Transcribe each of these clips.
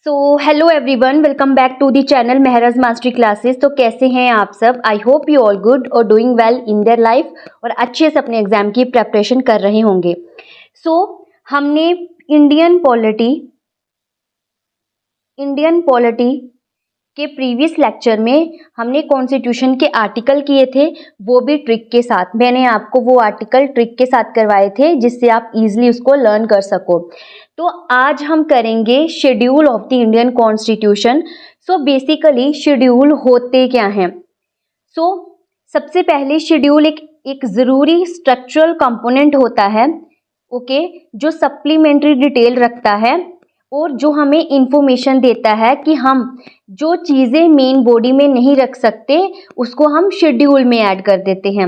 So hello everyone, welcome back to the channel Mehraj mastery classes. तो कैसे हैं आप सब? I hope you all good और doing well in their life और अच्छे से अपने एग्जाम की प्रेपरेशन कर रहे होंगे। हमने इंडियन पॉलिटी के प्रीवियस लेक्चर में हमने कॉन्स्टिट्यूशन के आर्टिकल किए थे, वो भी ट्रिक के साथ। मैंने आपको वो आर्टिकल ट्रिक के साथ करवाए थे जिससे आप इजीली उसको लर्न कर सको। तो आज हम करेंगे schedule of the Indian constitution. Basically schedule होते क्या हैं? सबसे पहले शेड्यूल एक ज़रूरी स्ट्रक्चरल कंपोनेंट होता है, ओके, जो सप्लीमेंट्री डिटेल रखता है और जो हमें इंफॉर्मेशन देता है कि हम जो चीज़ें मेन बॉडी में नहीं रख सकते उसको हम शेड्यूल में ऐड कर देते हैं।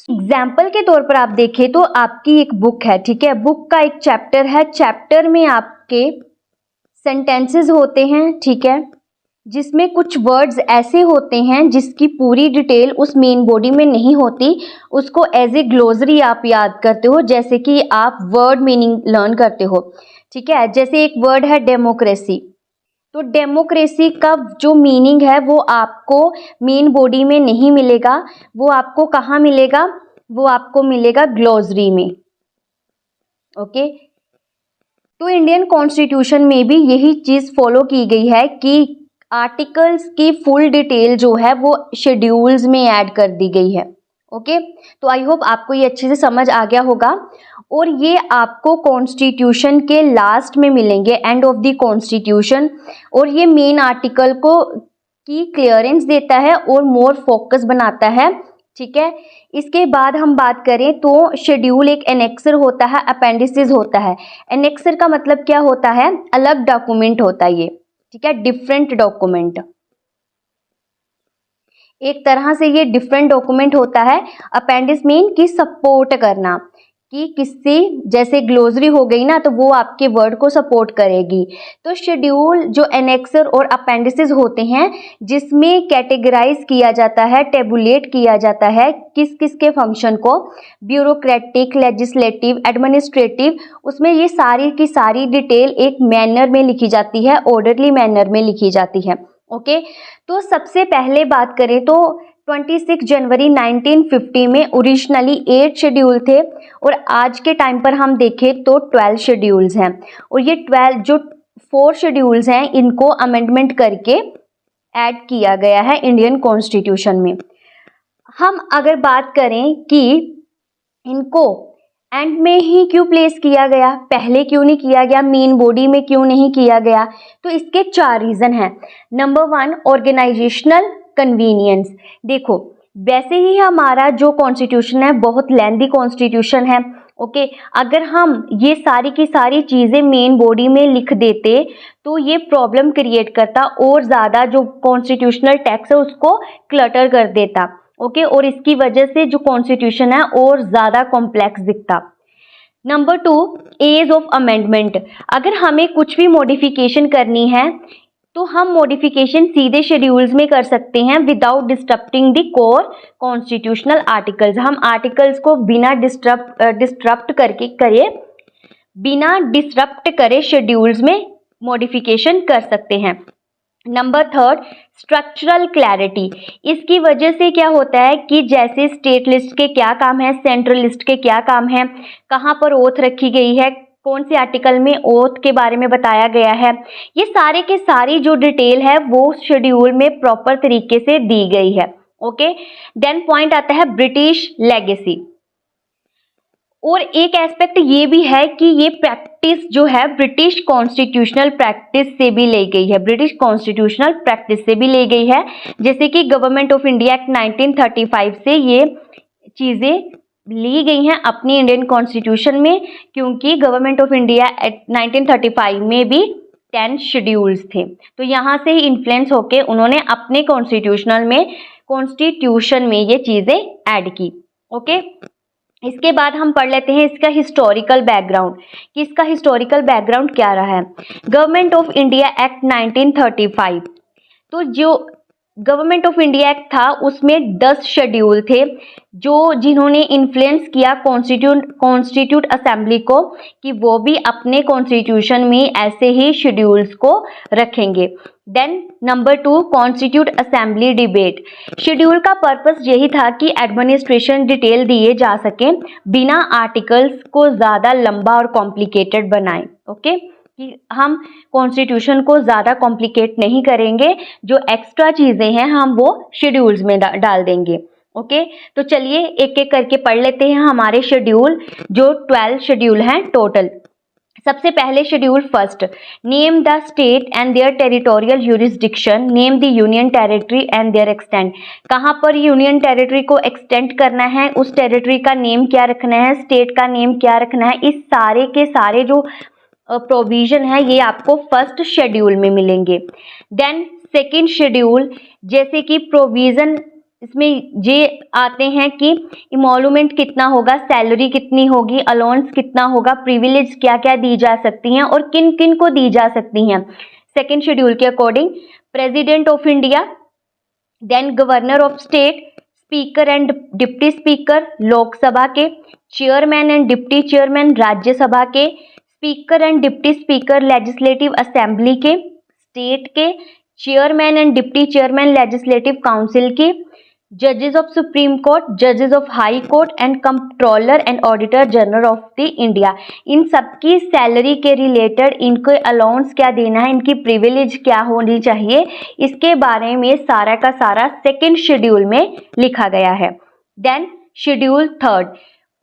एग्जाम्पल के तौर पर आप देखें तो आपकी एक बुक है, ठीक है, बुक का एक चैप्टर है, चैप्टर में आपके सेंटेंसेस होते हैं, ठीक है, जिसमें कुछ वर्ड्स ऐसे होते हैं जिसकी पूरी डिटेल उस मेन बॉडी में नहीं होती, उसको एज ए ग्लोसरी आप याद करते हो, जैसे कि आप वर्ड मीनिंग लर्न करते हो, ठीक है। जैसे एक वर्ड है डेमोक्रेसी, तो डेमोक्रेसी का जो मीनिंग है वो आपको मेन बॉडी में नहीं मिलेगा, वो आपको कहाँ मिलेगा? वो आपको मिलेगा ग्लोसरी में, ओके। तो इंडियन कॉन्स्टिट्यूशन में भी यही चीज़ फॉलो की गई है कि आर्टिकल्स की फुल डिटेल जो है वो शेड्यूल्स में ऐड कर दी गई है, ओके। तो आई होप आपको ये अच्छे से समझ आ गया होगा और ये आपको कॉन्स्टिट्यूशन के लास्ट में मिलेंगे, एंड ऑफ द कॉन्स्टिट्यूशन, और ये मेन आर्टिकल को की क्लियरेंस देता है और मोर फोकस बनाता है, ठीक है। इसके बाद हम बात करें तो शेड्यूल एक एनेक्सर होता है, अपेंडिसेस होता है। एनेक्सर का मतलब क्या होता है? अलग डॉक्यूमेंट होता है ये, ठीक है, डिफरेंट डॉक्यूमेंट। एक तरह से ये डिफरेंट डॉक्यूमेंट होता है। अपेंडिस मीन की सपोर्ट करना, कि किससे, जैसे ग्लोसरी हो गई ना, तो वो आपके वर्ड को सपोर्ट करेगी। तो शेड्यूल जो एनेक्सर और अपेंडिसेस होते हैं जिसमें कैटेगराइज किया जाता है, टेबुलेट किया जाता है किस किस के फंक्शन को, ब्यूरोक्रेटिक, लेजिस्लेटिव, एडमिनिस्ट्रेटिव, उसमें ये सारी की सारी डिटेल एक मैनर में लिखी जाती है, ऑर्डरली मैनर में लिखी जाती है, ओके। तो सबसे पहले बात करें तो 26 जनवरी 1950 में ओरिजिनली 8 शेड्यूल थे और आज के टाइम पर हम देखें तो 12 शेड्यूल्स हैं, और ये 12 जो 4 शेड्यूल्स हैं इनको अमेंडमेंट करके ऐड किया गया है इंडियन कॉन्स्टिट्यूशन में। हम अगर बात करें कि इनको एंड में ही क्यों प्लेस किया गया, पहले क्यों नहीं किया गया, मेन बॉडी में क्यों नहीं किया गया, तो इसके 4 रीज़न हैं। Number 1, organisational convenience. देखो, वैसे ही हमारा जो कॉन्स्टिट्यूशन है बहुत लेंथी कॉन्स्टिट्यूशन है, ओके। अगर हम ये सारी की सारी चीज़ें मेन बॉडी में लिख देते तो ये प्रॉब्लम क्रिएट करता और ज़्यादा जो कॉन्स्टिट्यूशनल टेक्स्ट है उसको क्लटर कर देता, ओके, और इसकी वजह से जो कॉन्स्टिट्यूशन है और ज़्यादा कॉम्प्लेक्स दिखता। Number 2, age of amendment. अगर हमें कुछ भी मॉडिफिकेशन करनी है तो हम मॉडिफिकेशन सीधे शेड्यूल्स में कर सकते हैं without disturbing the core constitutional articles. हम आर्टिकल्स को बिना डिस्टर्ब करे शेड्यूल्स में मॉडिफिकेशन कर सकते हैं। Number 3, structural clarity. इसकी वजह से क्या होता है कि जैसे स्टेट लिस्ट के क्या काम है, सेंट्रल लिस्ट के क्या काम है, कहाँ पर ओथ रखी गई है, कौन से आर्टिकल में ओथ के बारे में बताया गया है, ये सारे के सारी जो डिटेल है वो शेड्यूल में प्रॉपर तरीके से दी गई है, ओके। देन पॉइंट आता है ब्रिटिश लेगेसी, और एक एस्पेक्ट ये भी है कि ये प्रैक्टिस जो है ब्रिटिश कॉन्स्टिट्यूशनल प्रैक्टिस से भी ले गई है, ब्रिटिश कॉन्स्टिट्यूशनल प्रैक्टिस से भी ले गई है। जैसे कि गवर्नमेंट ऑफ इंडिया एक्ट 1935 से ये चीज़ें ली गई हैं अपनी इंडियन कॉन्स्टिट्यूशन में, क्योंकि गवर्नमेंट ऑफ इंडिया एक्ट 1935 में भी 10 शेड्यूल्स थे, तो यहाँ से ही इन्फ्लुएंस होके उन्होंने अपने कॉन्स्टिट्यूशन में ये चीज़ें ऐड की, ओके। इसके बाद हम पढ़ लेते हैं इसका हिस्टोरिकल बैकग्राउंड, कि इसका हिस्टोरिकल बैकग्राउंड क्या रहा है। गवर्नमेंट ऑफ इंडिया एक्ट 1935, तो जो गवर्नमेंट ऑफ इंडिया एक्ट था उसमें 10 शेड्यूल थे जो जिन्होंने इन्फ्लुएंस किया कॉन्स्टिट्यूट असेंबली को कि वो भी अपने कॉन्स्टिट्यूशन में ऐसे ही शेड्यूल्स को रखेंगे। Then number 2, constitute assembly debate. Schedule का पर्पस यही था कि एडमिनिस्ट्रेशन डिटेल दिए जा सके बिना आर्टिकल्स को ज़्यादा लंबा और कॉम्प्लिकेटेड बनाए। ओके, कि हम कॉन्स्टिट्यूशन को ज़्यादा कॉम्प्लिकेट नहीं करेंगे, जो एक्स्ट्रा चीज़ें हैं हम वो शेड्यूल्स में डाल देंगे। ओके, तो चलिए एक एक करके पढ़ लेते हैं हमारे शेड्यूल, जो 12 शेड्यूल हैं टोटल। सबसे पहले schedule first, name the state and their territorial jurisdiction, name the union territory and their extent. कहाँ पर यूनियन टेरिटरी को एक्सटेंड करना है, उस टेरिटरी का नेम क्या रखना है, स्टेट का नेम क्या रखना है, इस सारे के सारे जो प्रोविजन है ये आपको फर्स्ट शेड्यूल में मिलेंगे। देन सेकंड शेड्यूल, जैसे कि प्रोविजन इसमें ये आते हैं कि इमोलूमेंट कितना होगा, सैलरी कितनी होगी, अलाउंस कितना होगा, प्रिविलेज क्या क्या दी जा सकती हैं और किन किन को दी जा सकती हैं सेकंड शेड्यूल के according. President of India, then governor of state, speaker and deputy speaker Lok Sabha के, chairman and deputy chairman Rajya Sabha के, speaker and deputy speaker legislative assembly के, स्टेट के, chairman and deputy chairman legislative council के, जजेस of supreme court, जजेस of high court and controller and auditor general of the India. इन सबकी salary के related इनको allowance क्या देना है, इनकी प्रिविलेज क्या होनी चाहिए, इसके बारे में सारा का सारा सेकेंड शेड्यूल में लिखा गया है। Then schedule third,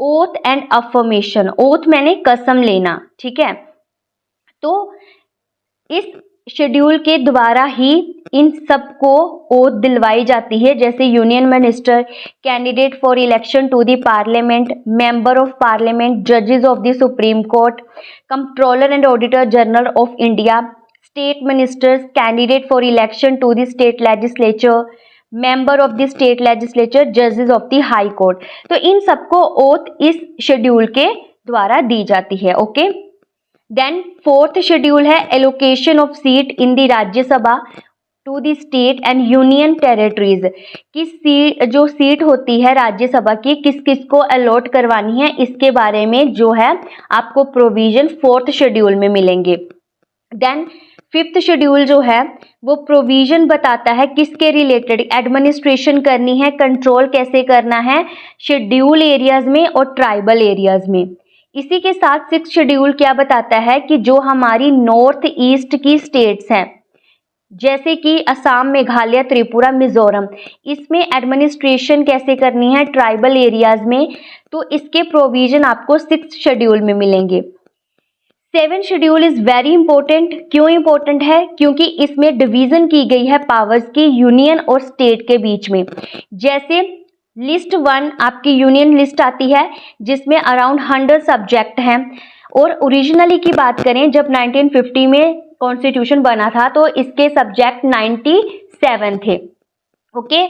oath and affirmation. Oath मैंने कसम लेना, ठीक है। तो इस शेड्यूल के द्वारा ही इन सबको ओथ दिलवाई जाती है, जैसे union minister, candidate for election to the parliament, member of parliament, जजेस of the supreme court, controller and auditor general of India, state ministers, candidate for election to the state legislature, member of the state legislature, जजेस of the high court. तो इन सबको oath इस schedule के द्वारा दी जाती है। ओके, देन फोर्थ शेड्यूल है allocation of seat in the Rajya Sabha to the state and union territories. कि जो सीट होती है राज्यसभा की किस किस को अलॉट करवानी है, इसके बारे में जो है आपको प्रोविजन फोर्थ शेड्यूल में मिलेंगे। देन फिफ्थ शेड्यूल जो है वो प्रोविजन बताता है किसके रिलेटेड एडमिनिस्ट्रेशन करनी है, कंट्रोल कैसे करना है शेड्यूल एरियाज में और ट्राइबल एरियाज में। इसी के साथ सिक्स्थ शेड्यूल क्या बताता है कि जो हमारी नॉर्थ ईस्ट की स्टेट्स हैं जैसे कि असम, मेघालय, त्रिपुरा, मिजोरम, इसमें एडमिनिस्ट्रेशन कैसे करनी है ट्राइबल एरियाज में, तो इसके प्रोविजन आपको सिक्स्थ शेड्यूल में मिलेंगे। Seven schedule is very important. क्यों इंपॉर्टेंट है? क्योंकि इसमें डिवीजन की गई है पावर्स की यूनियन और स्टेट के बीच में। जैसे लिस्ट 1 आपकी यूनियन लिस्ट आती है जिसमें अराउंड 100 सब्जेक्ट हैं, और ओरिजिनली की बात करें जब 1950 में कॉन्स्टिट्यूशन बना था तो इसके सब्जेक्ट 97 थे। ओके,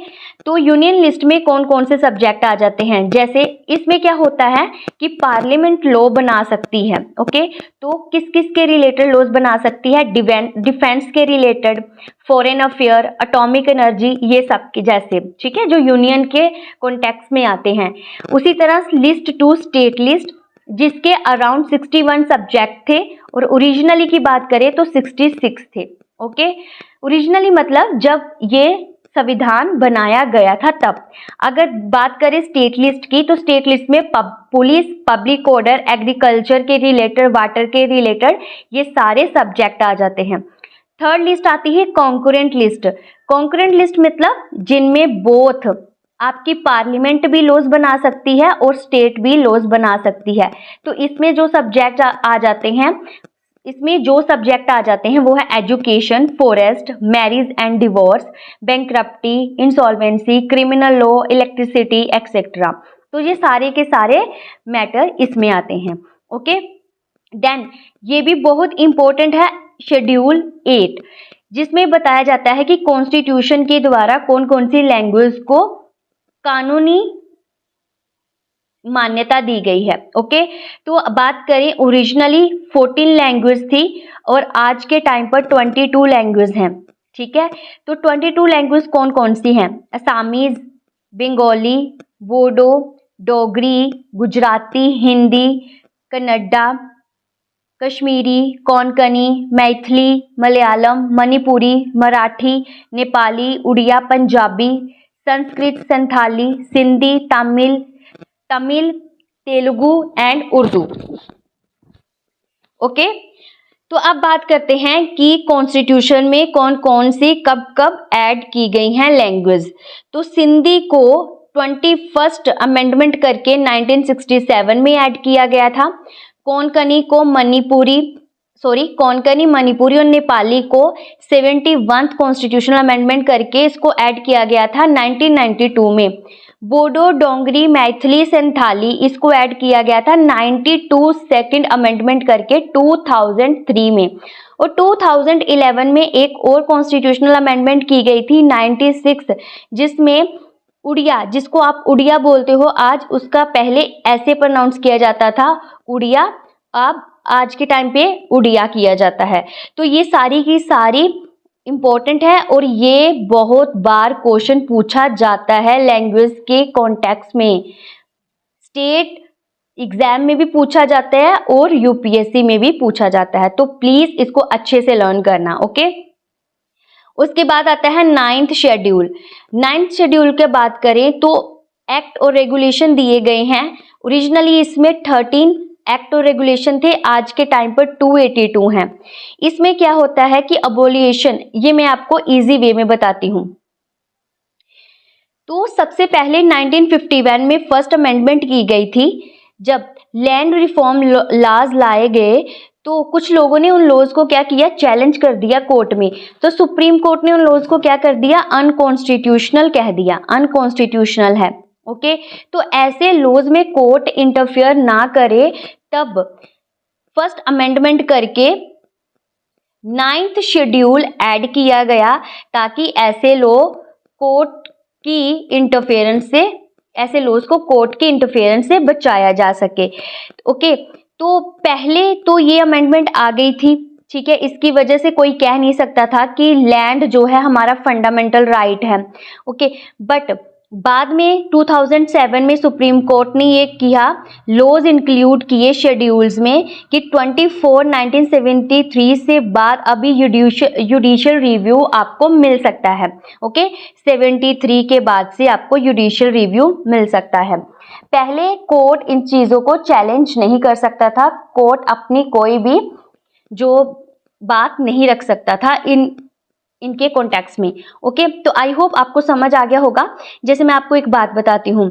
तो यूनियन लिस्ट में कौन कौन से सब्जेक्ट आ जाते हैं, जैसे इसमें क्या होता है कि पार्लियामेंट लॉ बना सकती है। ओके, तो किस किस के रिलेटेड लॉज बना सकती है, डिफेंस के related, foreign affair, atomic energy, ये सब के जैसे, ठीक है, जो यूनियन के कॉन्टेक्स्ट में आते हैं। उसी तरह लिस्ट 2 स्टेट लिस्ट जिसके अराउंड 61 सब्जेक्ट थे, और ओरिजिनली की बात करें तो 66 थे। ओके, ओरिजिनली मतलब जब ये संविधान बनाया गया था तब। अगर बात करें स्टेट लिस्ट की तो स्टेट लिस्ट में पुलिस, पब्लिक ऑर्डर, एग्रीकल्चर के रिलेटेड, वाटर के रिलेटेड, ये सारे सब्जेक्ट आ जाते हैं। थर्ड लिस्ट आती है कॉन्करेंट लिस्ट। कॉन्करेंट लिस्ट मतलब जिनमें बोथ आपकी पार्लियामेंट भी लॉज बना सकती है और स्टेट भी लॉज बना सकती है। तो इसमें जो सब्जेक्ट आ जाते हैं, इसमें जो सब्जेक्ट आ जाते हैं वो है education, forest, marriage and divorce, bankruptcy, insolvency, criminal law, electricity etcetera. तो ये सारे के सारे मैटर इसमें आते हैं। ओके, देन ये भी बहुत इंपॉर्टेंट है शेड्यूल 8 जिसमें बताया जाता है कि कॉन्स्टिट्यूशन के द्वारा कौन कौन सी लैंग्वेज को कानूनी मान्यता दी गई है। ओके, तो बात करें ओरिजिनली 14 लैंग्वेज थी और आज के टाइम पर 22 लैंग्वेज हैं। ठीक है। तो 22 लैंग्वेज कौन कौन सी हैं? असामीज, बंगाली, बोडो, डोगरी, गुजराती, हिंदी, कन्नड़ा, कश्मीरी, कोंकणी, मैथिली, मलयालम, मणिपुरी, मराठी, नेपाली, उड़िया, पंजाबी, संस्कृत, संथाली, सिंधी, तमिल, तेलुगु एंड उर्दू। ओके, तो अब बात करते हैं कि कॉन्स्टिट्यूशन में कौन कौन सी कब कब ऐड की गई हैं लैंग्वेज। तो सिंधी को 21st अमेंडमेंट करके 1967 में ऐड किया गया था। कोंकणी, मणिपुरी और नेपाली को 71th कॉन्स्टिट्यूशनल अमेंडमेंट करके इसको ऐड किया गया था 1992 में। बोडो, डोंगरी, मैथिली, संथाली इसको ऐड किया गया था 92 सेकंड अमेंडमेंट करके 2003 में। और 2011 में एक और कॉन्स्टिट्यूशनल अमेंडमेंट की गई थी 96, जिसमें उड़िया, जिसको आप उड़िया बोलते हो आज, उसका पहले ऐसे प्रोनाउंस किया जाता था उड़िया, अब आज के टाइम पे उड़िया किया जाता है। तो ये सारी की सारी इम्पोर्टेंट है और ये बहुत बार क्वेश्चन पूछा जाता है लैंग्वेज के कॉन्टेक्स्ट में। स्टेट एग्जाम में भी पूछा जाता है और यूपीएससी में भी पूछा जाता है, तो प्लीज इसको अच्छे से लर्न करना। ओके, उसके बाद आता है 9th शेड्यूल। 9th शेड्यूल के बात करें तो एक्ट और रेगुलेशन दिए गए हैं। ओरिजिनली इसमें 13 एक्ट और रेगुलेशन थे, आज के टाइम पर 282 हैं। इसमें क्या होता है कि अबोलिएशन, ये मैं आपको इजी वे में बताती हूँ। तो सबसे पहले 1951 में फर्स्ट अमेंडमेंट की गई थी। जब लैंड रिफॉर्म लॉज लाए गए तो कुछ लोगों ने उन लॉज को क्या किया, चैलेंज कर दिया कोर्ट में। तो सुप्रीम कोर्ट ने उन लॉज को क्या कर दिया, अनकॉन्स्टिट्यूशनल कह दिया, अनकॉन्स्टिट्यूशनल है। ओके, तो ऐसे लॉज में कोर्ट इंटरफियर ना करे, तब फर्स्ट अमेंडमेंट करके 9th शेड्यूल ऐड किया गया, ताकि ऐसे लॉ कोर्ट की इंटरफेरेंस से, ऐसे लॉज को कोर्ट की इंटरफेरेंस से बचाया जा सके। ओके, तो पहले तो ये अमेंडमेंट आ गई थी, ठीक है, इसकी वजह से कोई कह नहीं सकता था कि लैंड जो है हमारा फंडामेंटल राइट है। ओके, बट बाद में 2007 में सुप्रीम कोर्ट ने ये किया, लॉज इंक्लूड किए शेड्यूल्स में कि 24 1973 से बाद अभी जुडिशियल रिव्यू आपको मिल सकता है। ओके, 73 के बाद से आपको जुडिशियल रिव्यू मिल सकता है। पहले कोर्ट इन चीज़ों को चैलेंज नहीं कर सकता था, कोर्ट अपनी कोई भी जो बात नहीं रख सकता था इनके कॉन्टेक्स्ट में। ओके, तो आई होप आपको समझ आ गया होगा। जैसे मैं आपको एक बात बताती हूँ,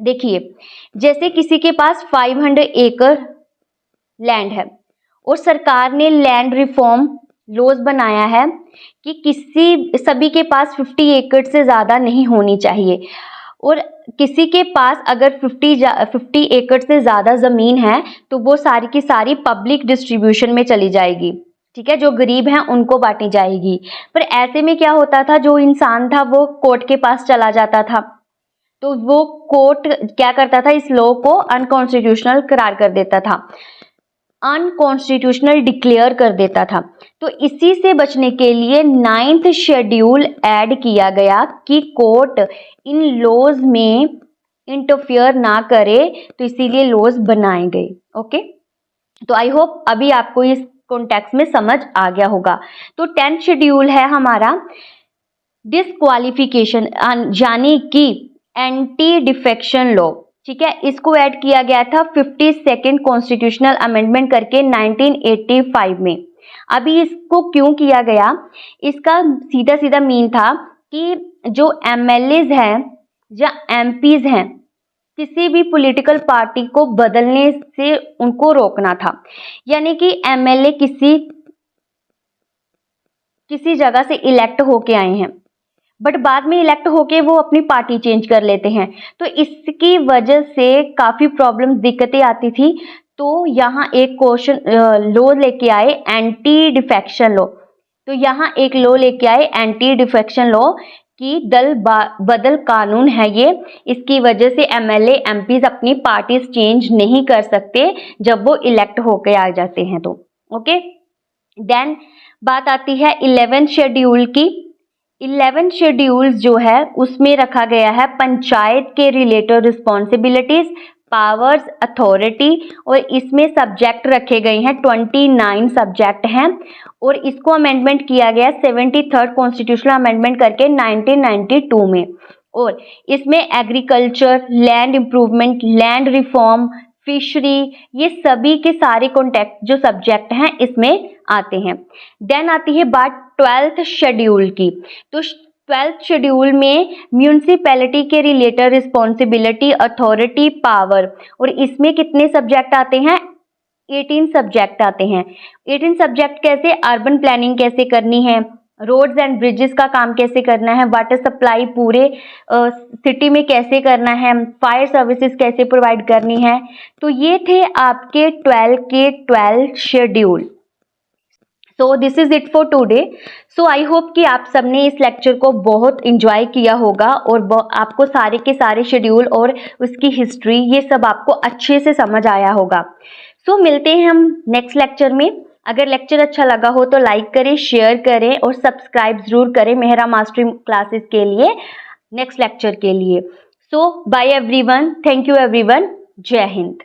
देखिए, जैसे किसी के पास 500 एकड़ लैंड है और सरकार ने लैंड रिफॉर्म लॉज बनाया है कि सभी के पास 50 एकड़ से ज़्यादा नहीं होनी चाहिए, और किसी के पास अगर 50 एकड़ से ज़्यादा ज़मीन है तो वो सारी की सारी पब्लिक डिस्ट्रीब्यूशन में चली जाएगी, ठीक है, जो गरीब हैं उनको बांटी जाएगी। पर ऐसे में क्या होता था, जो इंसान था वो कोर्ट के पास चला जाता था, तो वो कोर्ट क्या करता था, इस लॉ को अनकॉन्स्टिट्यूशनल करार कर देता था, अनकॉन्स्टिट्यूशनल डिक्लेयर कर देता था। तो इसी से बचने के लिए 9th शेड्यूल ऐड किया गया कि कोर्ट इन लॉज में इंटरफियर ना करे, तो इसीलिए लॉज बनाए गए। ओके, तो आई होप अभी आपको इस कॉन्टेक्स्ट में समझ आ गया होगा। तो 10th शेड्यूल है हमारा डिस्क्वालिफिकेशन, यानी कि एंटी डिफेक्शन लॉ, ठीक है, इसको ऐड किया गया था 52nd कॉन्स्टिट्यूशनल अमेंडमेंट करके 1985 में। अभी इसको क्यों किया गया, इसका सीधा सीधा मीन था कि जो एमएलएज हैं या एमपीज हैं, किसी भी पॉलिटिकल पार्टी को बदलने से उनको रोकना था। यानी कि एमएलए किसी जगह से इलेक्ट होके आए हैं, बट बाद में इलेक्ट होके वो अपनी पार्टी चेंज कर लेते हैं, तो इसकी वजह से काफ़ी प्रॉब्लम, दिक्कतें आती थी। तो यहाँ एक क्वेश्चन लॉ लेके आए, एंटी डिफेक्शन लॉ। तो यहाँ एक लॉ लेके आए, एंटी डिफेक्शन लॉ, कि दल बदल कानून है ये। इसकी वजह से एमएलए एमपीज अपनी पार्टीज चेंज नहीं कर सकते जब वो इलेक्ट होके आ जाते हैं। तो ओके, देन बात आती है 11th शेड्यूल की। 11th शेड्यूल जो है उसमें रखा गया है पंचायत के रिलेटेड रिस्पॉन्सिबिलिटीज, पावर्स, अथॉरिटी, और इसमें सब्जेक्ट रखे गए हैं 29 सब्जेक्ट हैं, और इसको अमेंडमेंट किया गया 73rd कॉन्स्टिट्यूशनल अमेंडमेंट करके 1992 में। और इसमें agriculture, land improvement, land reform, fishery, ये सभी के सारे कॉन्टेक्ट जो सब्जेक्ट हैं इसमें आते हैं। देन आती है बात 12th शेड्यूल की। तो 12th शेड्यूल में म्यूनिसिपैलिटी के रिलेटेड रिस्पॉन्सिबिलिटी, अथॉरिटी, पावर, और इसमें कितने सब्जेक्ट आते हैं? 18 सब्जेक्ट आते हैं। 18 सब्जेक्ट कैसे? अर्बन प्लानिंग कैसे करनी है, रोड्स एंड ब्रिजेस का काम कैसे करना है, वाटर सप्लाई पूरे सिटी में कैसे करना है, फायर सर्विसेज कैसे प्रोवाइड करनी है। तो ये थे आपके 12 के 12 schedule. So this is it for today. So I hope कि आप सबने इस लेक्चर को बहुत इंजॉय किया होगा और आपको सारे के सारे शेड्यूल और उसकी हिस्ट्री ये सब आपको अच्छे से समझ आया होगा। सो मिलते हैं हम नेक्स्ट लेक्चर में। अगर लेक्चर अच्छा लगा हो तो लाइक करें, शेयर करें और सब्सक्राइब जरूर करें मेहरा मास्टरी क्लासेस के लिए, नेक्स्ट लेक्चर के लिए। So bye everyone, thank you everyone, जय हिंद।